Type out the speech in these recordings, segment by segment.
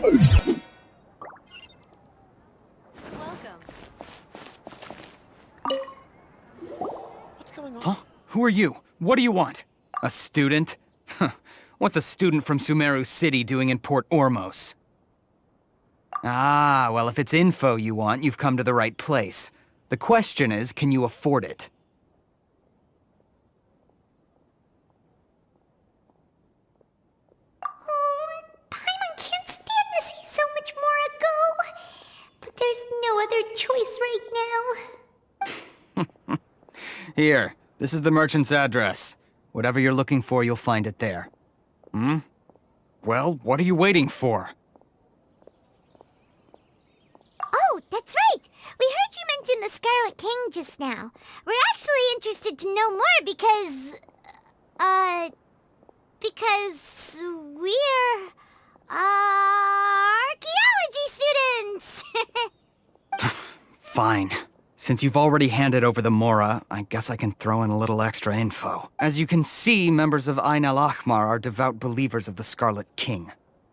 Welcome. What's going on? Huh? Who are you? What do you want? A student? Huh. What's a student from Sumeru City doing in Port Ormos? Ah, well, if it's info you want, you've come to the right place. The question is, can you afford it? Oh, Paimon can't stand to see so much more go. But there's no other choice right now. Here, this is the merchant's address. Whatever you're looking for, you'll find it there. Hmm? Well, what are you waiting for? Oh, that's right. We heard you mention the Scarlet King just now. We're actually interested to know more because we're, archaeology students! Fine. Since you've already handed over the Mora, I guess I can throw in a little extra info. As you can see, members of Ain al-Ahmar are devout believers of the Scarlet King.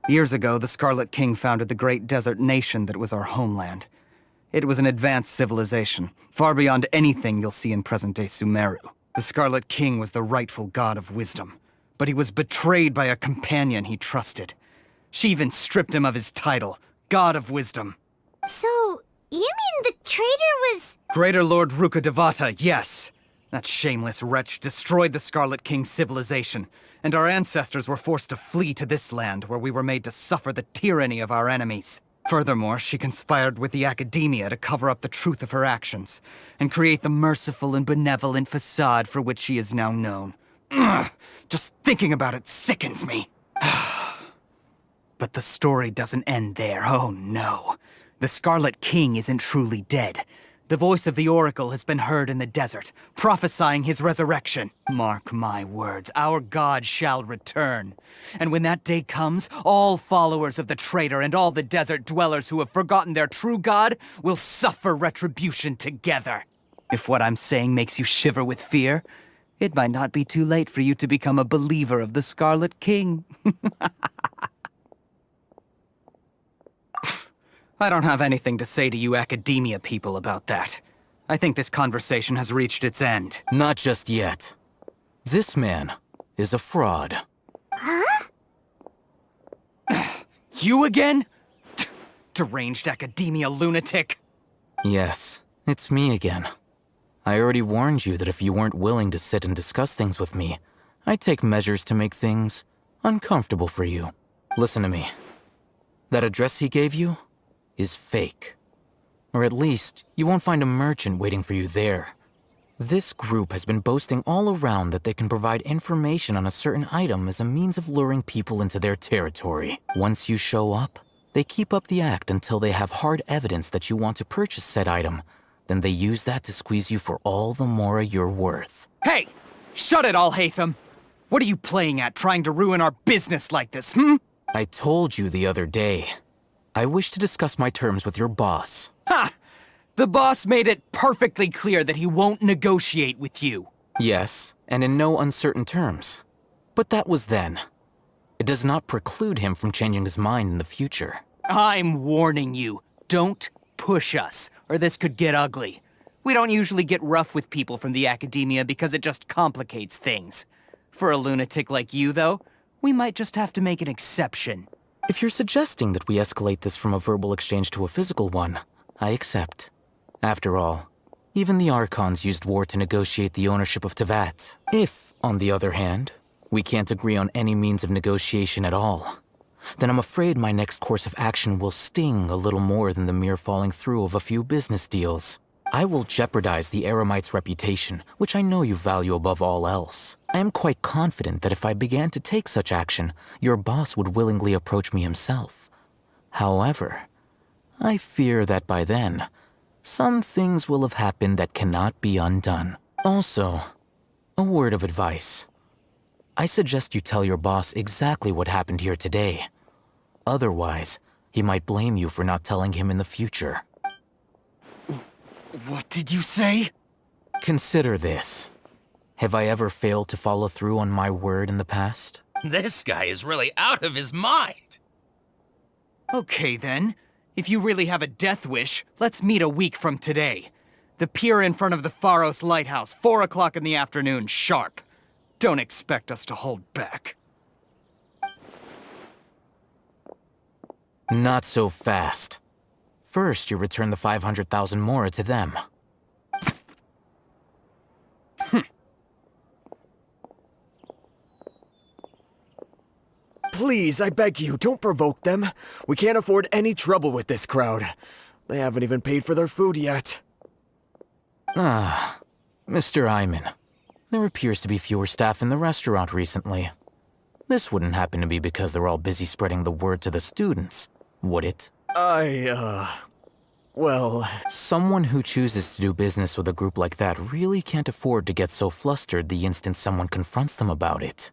Years ago, the Scarlet King founded the great desert nation that was our homeland. It was an advanced civilization, far beyond anything you'll see in present-day Sumeru. The Scarlet King was the rightful god of wisdom, but he was betrayed by a companion he trusted. She even stripped him of his title, God of Wisdom. So, you mean the traitor was... Greater Lord Rukkhadevata, yes. That shameless wretch destroyed the Scarlet King's civilization, and our ancestors were forced to flee to this land where we were made to suffer the tyranny of our enemies. Furthermore, she conspired with the Academia to cover up the truth of her actions, and create the merciful and benevolent facade for which she is now known. Ugh, just thinking about it sickens me. But the story doesn't end there, oh no. The Scarlet King isn't truly dead. The voice of the Oracle has been heard in the desert, prophesying his resurrection. Mark my words, our god shall return. And when that day comes, all followers of the traitor and all the desert dwellers who have forgotten their true god will suffer retribution together. If what I'm saying makes you shiver with fear, it might not be too late for you to become a believer of the Scarlet King. I don't have anything to say to you Academia people about that. I think this conversation has reached its end. Not just yet. This man is a fraud. Huh? You again? Deranged Academia lunatic. Yes, it's me again. I already warned you that if you weren't willing to sit and discuss things with me, I'd take measures to make things uncomfortable for you. Listen to me. That address he gave you is fake. Or at least, you won't find a merchant waiting for you there. This group has been boasting all around that they can provide information on a certain item as a means of luring people into their territory. Once you show up, they keep up the act until they have hard evidence that you want to purchase said item. Then they use that to squeeze you for all the Mora you're worth. Hey! Shut it, Alhaitham! What are you playing at, trying to ruin our business like this, hmm? I told you the other day. I wish to discuss my terms with your boss. Ha! The boss made it perfectly clear that he won't negotiate with you. Yes, and in no uncertain terms. But that was then. It does not preclude him from changing his mind in the future. I'm warning you, don't push us, or this could get ugly. We don't usually get rough with people from the Academia because it just complicates things. For a lunatic like you, though, we might just have to make an exception. If you're suggesting that we escalate this from a verbal exchange to a physical one, I accept. After all, even the Archons used war to negotiate the ownership of Teyvat. If, on the other hand, we can't agree on any means of negotiation at all, then I'm afraid my next course of action will sting a little more than the mere falling through of a few business deals. I will jeopardize the Eremite's reputation, which I know you value above all else. I am quite confident that if I began to take such action, your boss would willingly approach me himself. However, I fear that by then, some things will have happened that cannot be undone. Also, a word of advice. I suggest you tell your boss exactly what happened here today. Otherwise, he might blame you for not telling him in the future. What did you say? Consider this. Have I ever failed to follow through on my word in the past? This guy is really out of his mind. Okay then. If you really have a death wish, let's meet a week from today. The pier in front of the Pharos Lighthouse, 4 o'clock in the afternoon, sharp. Don't expect us to hold back. Not so fast. First, you return the 500,000 mora to them. Please, I beg you, don't provoke them. We can't afford any trouble with this crowd. They haven't even paid for their food yet. Ah, Mr. Iman. There appears to be fewer staff in the restaurant recently. This wouldn't happen to be because they're all busy spreading the word to the students, would it? Well... Someone who chooses to do business with a group like that really can't afford to get so flustered the instant someone confronts them about it.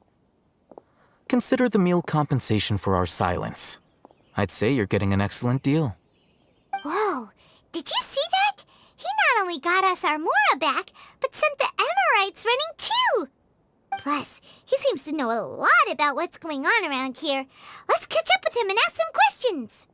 Consider the meal compensation for our silence. I'd say you're getting an excellent deal. Whoa, did you see that? He not only got us our Mora back, but sent the Emirites running too! Plus, he seems to know a lot about what's going on around here. Let's catch up with him and ask some questions!